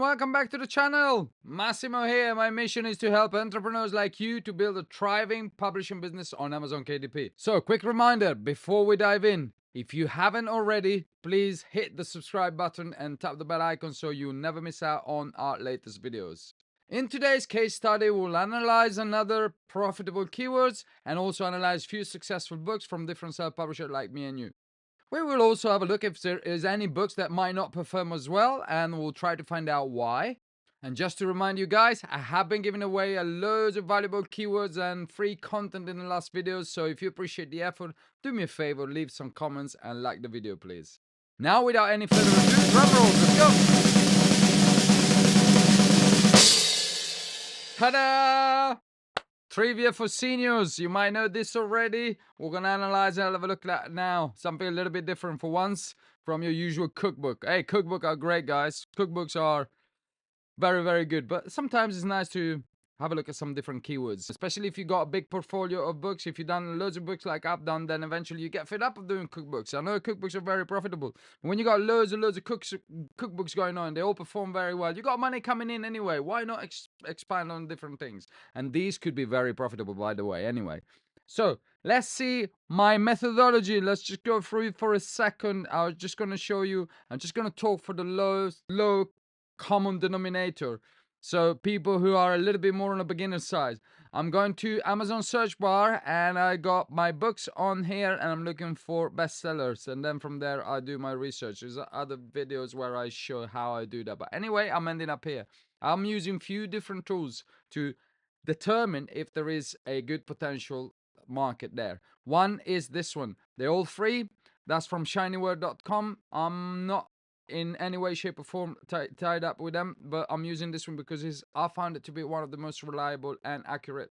welcome back to the channel. Massimo here. My mission is to help entrepreneurs like you to build a thriving publishing business on Amazon KDP. So, quick reminder before we dive in, if you haven't already, please hit the subscribe button and tap the bell icon so you never miss out on our latest videos. In today's case study, we'll analyze another profitable keywords and also analyze few successful books from different self-publishers like me and you. We will also have a look if there is any books that might not perform as well, and we'll try to find out why. And just to remind you guys, I have been giving away loads of valuable keywords and free content in the last videos, so if you appreciate the effort, do me a favor, leave some comments and like the video, please. Now, without any further ado, drum roll, let's go! Ta-da! Trivia for seniors. You might know this already. We're going to analyze and have a look at that now. Something a little bit different for once from your usual cookbook. Hey, cookbooks are great, guys. Cookbooks are very, very good. But sometimes it's nice to have a look at some different keywords, especially if you got a big portfolio of books. If you've done loads of books like I've done, then eventually you get fed up of doing cookbooks. I know cookbooks are very profitable. When you got loads and loads of cookbooks going on, they all perform very well. You got money coming in anyway. Why not expand on different things? And these could be very profitable, by the way, anyway. So let's see my methodology. Let's just go through it for a second. I was just going to show you. I'm just going to talk for the low common denominator. So people who are a little bit more on the beginner side. I'm going to Amazon search bar and I got my books on here and I'm looking for bestsellers. And then from there, I do my research. There's other videos where I show how I do that. But anyway, I'm ending up here. I'm using few different tools to determine if there is a good potential market there. One is this one. They're all free. That's from shinyword.com. I'm not in any way, shape, or form tied up with them, but I'm using this one because I found it to be one of the most reliable and accurate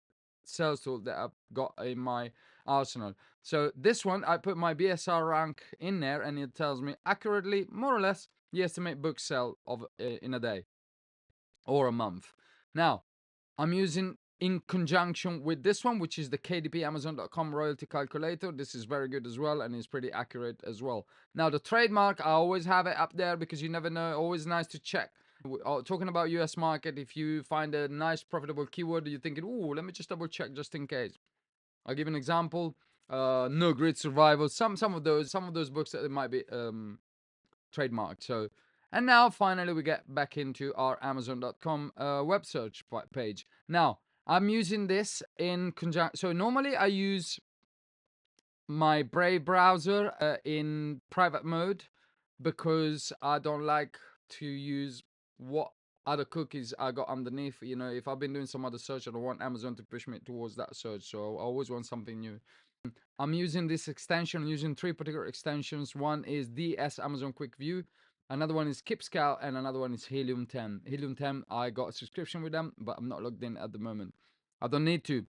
sales tools that I've got in my arsenal. So this one, I put my BSR rank in there, and it tells me accurately, more or less, the estimate book sell of in a day or a month. Now, I'm using in conjunction with this one, which is the KDP Amazon.com royalty calculator. This is very good as well, and it's pretty accurate as well. Now, the trademark, I always have it up there because you never know. Always nice to check. Talking about US market, if you find a nice profitable keyword, you're thinking, oh, let me just double check just in case. I'll give an example. No Grid Survival. Some of those books that might be trademarked. So, and now finally we get back into our Amazon.com web search page. Now, I'm using this in conjunction. So normally I use my Brave browser in private mode because I don't like to use what other cookies I got underneath. You know, if I've been doing some other search, I don't want Amazon to push me towards that search. So I always want something new. I'm using this extension. I'm using three particular extensions. One is DS Amazon Quick View. Another one is Keep Scout, and another one is Helium 10. Helium 10, I got a subscription with them, but I'm not logged in at the moment. I don't need to,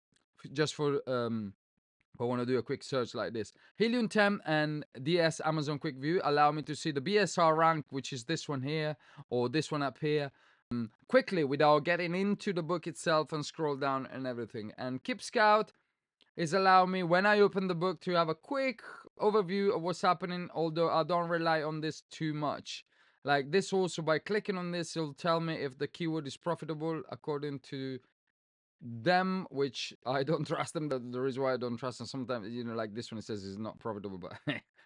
just for if I want to do a quick search like this. Helium 10 and DS Amazon Quick View allow me to see the BSR rank, which is this one here, or this one up here, quickly without getting into the book itself and scroll down and everything. And Keep Scout is allow me, when I open the book, to have a quick overview of what's happening, although I don't rely on this too much. Like this also, by clicking on this, it'll tell me if the keyword is profitable according to them, which I don't trust them. The reason why I don't trust them, sometimes, you know, like this one, it says it's not profitable, but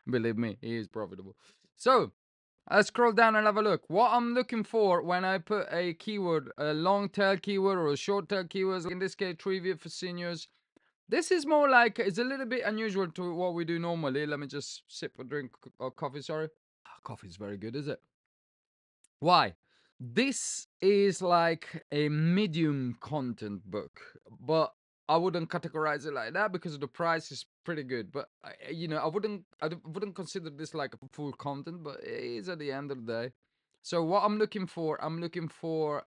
believe me, he is profitable. So let's scroll down and have a look. What I'm looking for when I put a keyword, a long tail keyword or a short tail keyword, in this case, trivia for seniors. This is more like, it's a little bit unusual to what we do normally. Let me just sip a drink of coffee, sorry. Coffee is very good, is it? Why? This is like a medium content book, but I wouldn't categorize it like that because the price is pretty good. But you know, I wouldn't consider this like a full content, but it is at the end of the day. So what I'm looking for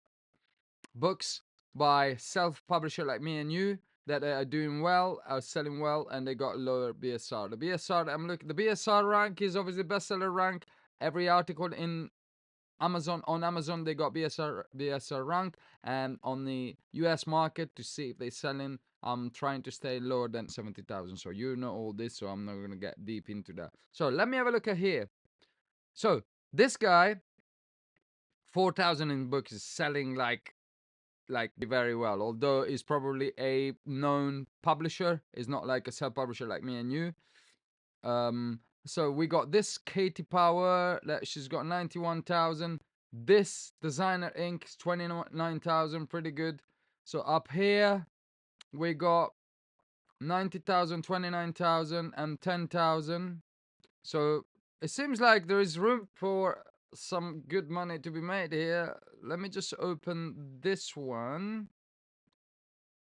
books by self-publisher like me and you that are doing well, are selling well, and they got lower BSR. The BSR the BSR rank is obviously bestseller rank. Every article in on Amazon they got BSR rank, and on the US market to see if they're selling, I'm trying to stay lower than 70,000. So you know all this, so I'm not gonna get deep into that. So let me have a look at here. So this guy 4,000 in books is selling like very well, although it's probably a known publisher. It's not like a self-publisher like me and you. So we got this Katie Power, she's got 91,000. This Designer Ink is 29,000, pretty good. So up here we got 90,000, 29,000, and 10,000. So it seems like there is room for some good money to be made here. Let me just open this one,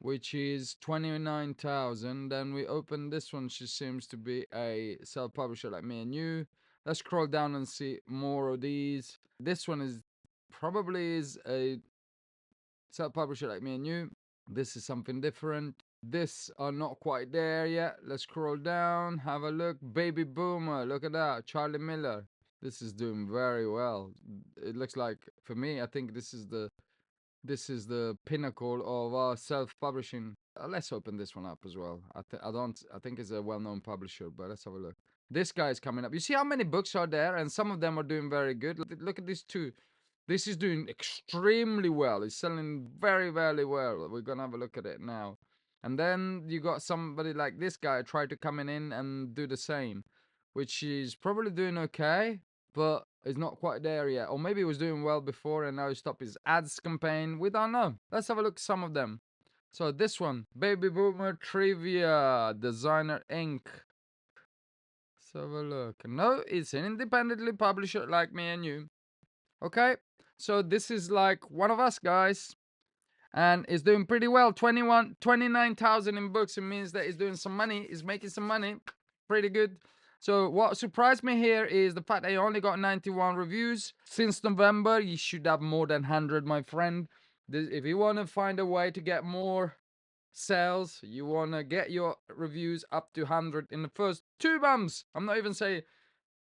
which is 29,000. Then we open this one. She seems to be a self-publisher like me and you. Let's scroll down and see more of these. This one is probably a self-publisher like me and you. This is something different. This are not quite there yet. Let's scroll down, have a look. Baby Boomer, look at that. Charlie Miller. This is doing very well. It looks like, for me, I think this is the pinnacle of our self-publishing. Let's open this one up as well. I think it's a well-known publisher, but let's have a look. This guy is coming up. You see how many books are there, and some of them are doing very good. Look at these two. This is doing extremely well. It's selling very, very well. We're gonna have a look at it now. And then you got somebody like this guy try to come in and do the same, which is probably doing okay, but it's not quite there yet. Or maybe he was doing well before and now he stopped his ads campaign. We don't know. Let's have a look at some of them. So this one, Baby Boomer Trivia, Designer Inc. Let's have a look. No, it's an independently publisher like me and you. Okay, so this is like one of us guys, and it's doing pretty well. 29,000 in books. It means that it's doing some money. It's making some money. Pretty good. So what surprised me here is the fact that he only got 91 reviews. Since November, you should have more than 100, my friend. If you want to find a way to get more sales, you want to get your reviews up to 100 in the first 2 months. I'm not even saying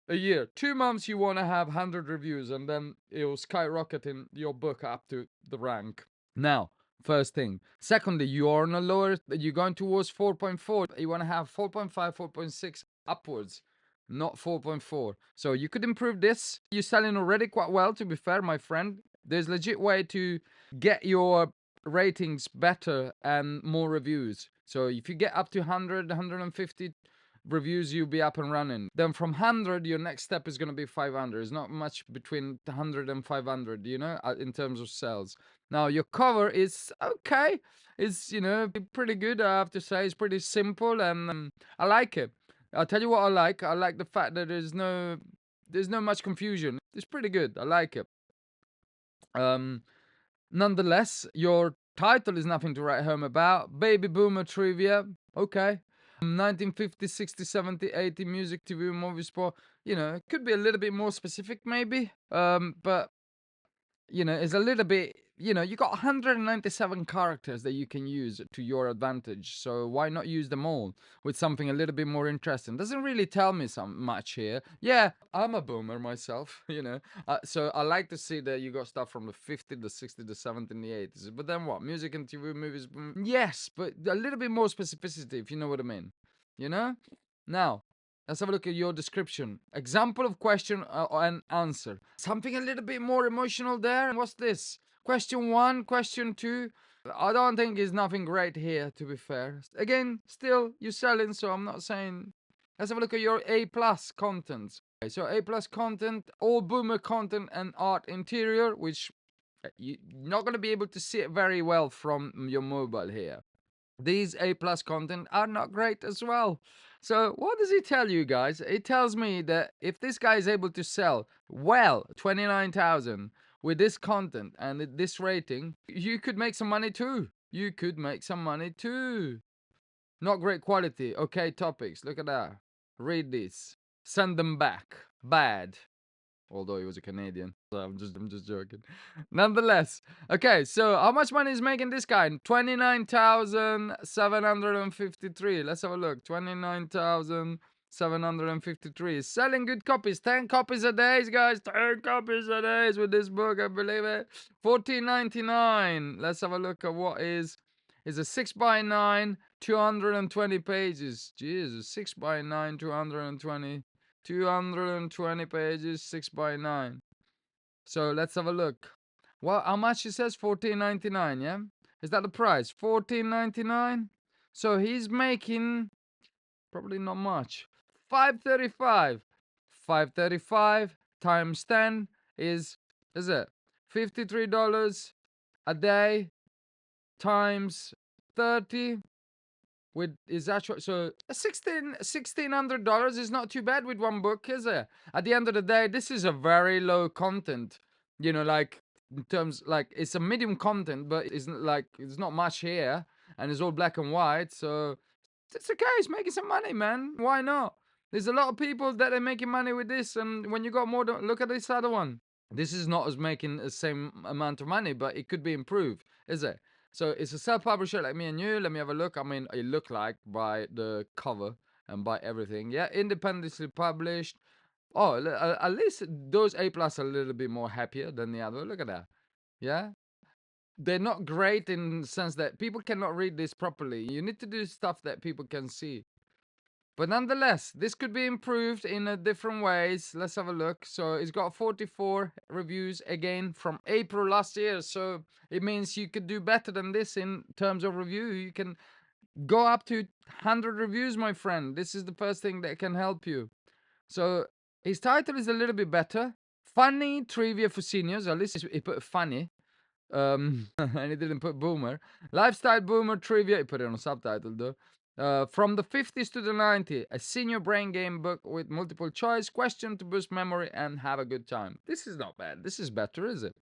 a year. 2 months you want to have 100 reviews, and then it'll skyrocket in your book up to the rank. Now, first thing. Secondly, you're on a lower, you're going towards 4.4. You want to have 4.5, 4.6 upwards, not 4.4. So you could improve this. You're selling already quite well, to be fair, my friend. There's legit way to get your ratings better and more reviews. So if you get up to 100, 150 reviews, you'll be up and running. Then from 100, your next step is going to be 500. It's not much between 100 and 500, in terms of sales. Now, your cover is okay. It's, pretty good, I have to say. It's pretty simple, and I like it. I'll tell you what I like. I like the fact that there's no much confusion. It's pretty good. I like it. Nonetheless, your title is nothing to write home about. Baby Boomer Trivia. Okay. 1950, 60, 70, 80, music, TV, movie, sport. It could be a little bit more specific, maybe. But it's a little bit, you got 197 characters that you can use to your advantage. So why not use them all with something a little bit more interesting? Doesn't really tell me much here. Yeah, I'm a boomer myself, so I like to see that you got stuff from the 50, the 60, the 70, and the 80s. But then what? Music and TV, movies, yes, but a little bit more specificity, if you know what I mean. Now, let's have a look at your description. Example of question and answer. Something a little bit more emotional there. What's this? Question 1, question 2. I don't think is nothing great here, to be fair. Again, still, you're selling, so I'm not saying... Let's have a look at your A+ content. Okay, so A+ content, all boomer content and art interior, which you're not going to be able to see it very well from your mobile here. These A+ content are not great as well. So what does it tell you guys? It tells me that if this guy is able to sell 29,000 with this content and this rating, you could make some money too. You could make some money too. Not great quality. Okay, topics. Look at that. Read this. Send them back. Bad. Although he was a Canadian. So I'm just joking. Nonetheless. Okay, so how much money is making this guy? 29,753. Let's have a look. 29,753. Selling good copies. 10 copies a day, guys. 10 copies a day with this book. I believe it. 14.99. Let's have a look at what is a 6x9, 220 pages. Jesus, 6x9, 220 pages, 6x9. So let's have a look. Well, how much it says? $14.99, yeah? Is that the price? $14.99? So he's making probably not much. 535. 535 times 10 is it? $53 a day times 30 with is actually so $1,600 is not too bad with one book, is it? At the end of the day, this is a very low content, like in terms like it's a medium content, but it's not much here, and it's all black and white, so it's okay. It's making some money, man. Why not? There's a lot of people that are making money with this, and when you got more, look at this other one. This is not as making the same amount of money, but it could be improved, is it? So it's a self-publisher like me and you. Let me have a look. I mean, it look like by the cover and by everything. Yeah, independently published. Oh, at least those A plus are a little bit more happier than the other. Look at that. Yeah, they're not great in the sense that people cannot read this properly. You need to do stuff that people can see. But nonetheless, this could be improved in a different ways. Let's have a look. So it's got 44 reviews again from April last year. So it means you could do better than this in terms of review. You can go up to 100 reviews, my friend. This is the first thing that can help you. So his title is a little bit better. Funny trivia for seniors. At least he put funny. And he didn't put boomer. Lifestyle boomer trivia. He put it on a subtitle though. From the 50s to the 90s, a senior brain game book with multiple choice, question to boost memory and have a good time. This is not bad. This is better, is it?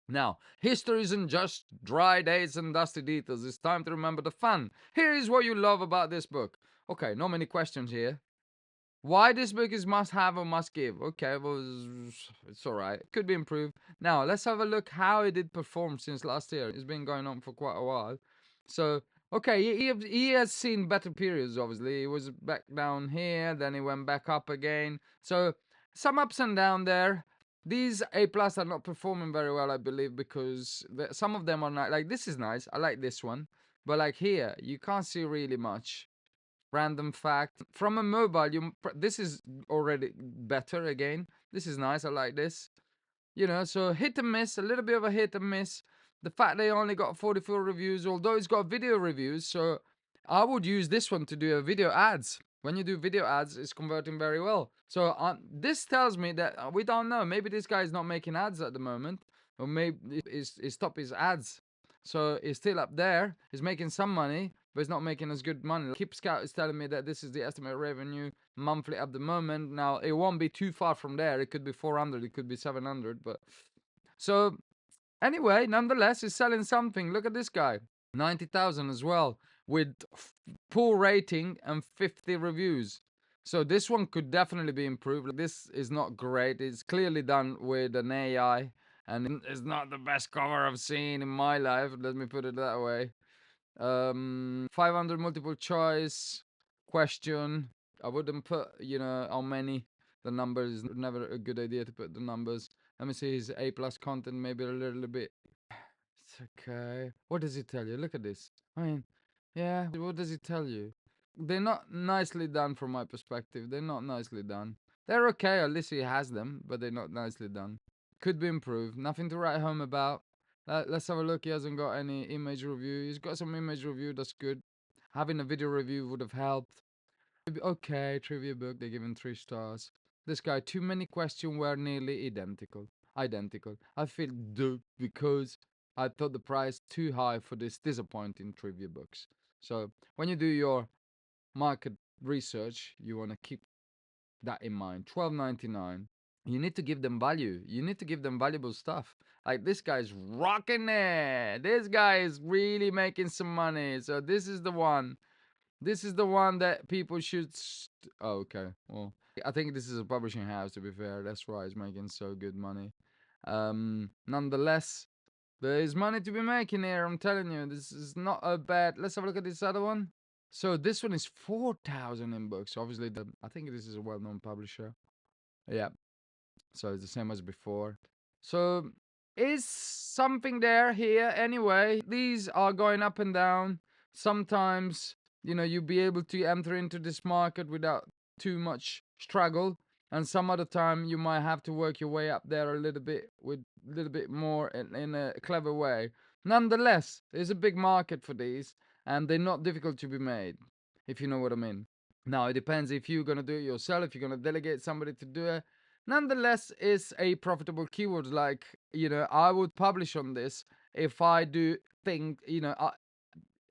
Now, history isn't just dry dates and dusty details. It's time to remember the fun. Here is what you love about this book. Okay, not many questions here. Why this book is must have or must give? Okay, well, it's all right. It could be improved. Now, let's have a look how it did perform since last year. It's been going on for quite a while. So, okay, he has seen better periods, obviously. He was back down here, then he went back up again. So, some ups and downs there. These A plus are not performing very well, I believe, because some of them are not. Like, this is nice. I like this one. But, like, here, you can't see really much. Random fact from a mobile. This is already better again. This is nice. I like this. So hit and miss, a little bit of a hit and miss. The fact they only got 44 reviews, although it's got video reviews, so I would use this one to do a video ads. When you do video ads, it's converting very well. So this tells me that we don't know. Maybe this guy is not making ads at the moment, or maybe he's stopped his ads. So he's still up there. He's making some money, but he's not making as good money. Keep Scout is telling me that this is the estimated revenue monthly at the moment. Now it won't be too far from there. It could be 400, it could be 700, but so anyway, nonetheless, he's selling something. Look at this guy, 90,000 as well, with poor rating and 50 reviews. So this one could definitely be improved. This is not great. It's clearly done with an AI, and it's not the best cover I've seen in my life. Let me put it that way. 500 multiple choice question. I wouldn't put, how many. The numbers is never a good idea to put the numbers. Let me see his A plus content, maybe a little bit. It's okay. What does it tell you? Look at this. I mean, yeah, what does it tell you? They're not nicely done from my perspective. They're not nicely done. They're okay, at least he has them, but they're not nicely done. Could be improved. Nothing to write home about. Let's have a look. He hasn't got any image review. He's got some image review. That's good. Having a video review would have helped. Okay, trivia book. They give him 3 stars. This guy, too many questions were nearly identical. Identical. I feel duped because I thought the price too high for this disappointing trivia books. So when you do your market research, you want to keep that in mind. $12.99. You need to give them value. You need to give them valuable stuff. Like this guy's rocking it. This guy is really making some money. So this is the one. This is the one that people should. Oh, okay. Well, I think this is a publishing house. To be fair, that's why he's making so good money. Nonetheless, there is money to be making here. I'm telling you, this is not a bad. Let's have a look at this other one. So this one is 4,000 in books. Obviously, I think this is a well-known publisher. Yeah. So it's the same as before. So is something there here anyway? These are going up and down. Sometimes, you'll be able to enter into this market without too much struggle. And some other time you might have to work your way up there a little bit with little bit more in a clever way. Nonetheless, there's a big market for these, and they're not difficult to be made, if you know what I mean. Now, it depends if you're going to do it yourself, if you're going to delegate somebody to do it. Nonetheless, it's a profitable keyword. Like, I would publish on this if I do think,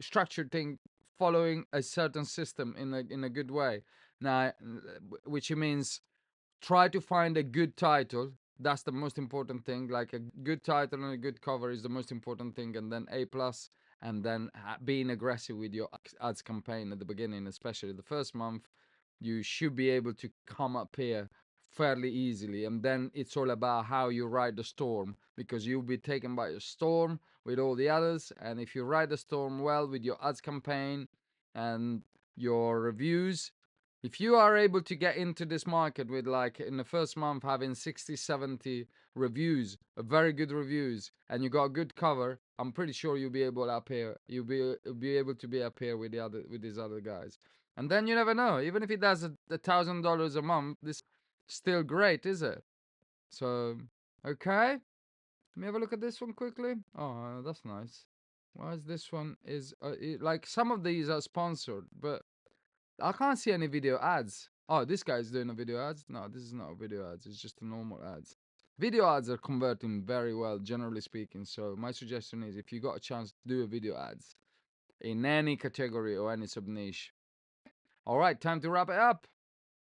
structured thing following a certain system in a good way. Now, which means try to find a good title. That's the most important thing. Like a good title and a good cover is the most important thing, and then A plus, and then being aggressive with your ads campaign at the beginning, especially the first month. You should be able to come up here fairly easily, and then it's all about how you ride the storm, because you'll be taken by a storm with all the others. And if you ride the storm well with your ads campaign and your reviews, if you are able to get into this market with, like, in the first month having 60, 70 reviews, very good reviews, and you got a good cover, I'm pretty sure you'll be able up here. You'll be able to be up here with these other guys. And then you never know. Even if it does $1,000 a month, this still great, is it? So, okay. Let me have a look at this one quickly. Oh, that's nice. Why is this one like some of these are sponsored, but I can't see any video ads. Oh, this guy's doing a video ads. No, this is not a video ads. It's just a normal ads. Video ads are converting very well, generally speaking. So my suggestion is, if you got a chance, do a video ads in any category or any sub niche. All right, time to wrap it up.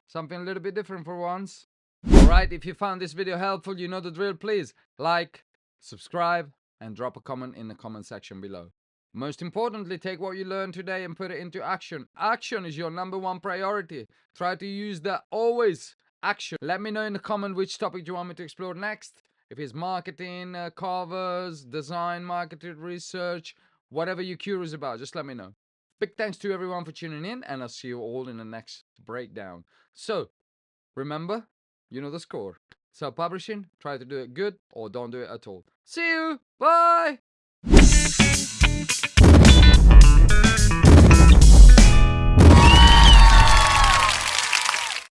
Something a little bit different for once. All right, if you found this video helpful, you know the drill. Please like, subscribe, and drop a comment in the comment section below. Most importantly, take what you learned today and put it into action. Action is your #1 priority. Try to use that always. Action. Let me know in the comment which topic you want me to explore next. If it's marketing, covers, design, marketing, research, whatever you're curious about, just let me know. Big thanks to everyone for tuning in, and I'll see you all in the next breakdown. So, remember, you know the score. Self-publishing, try to do it good or don't do it at all. See you. Bye.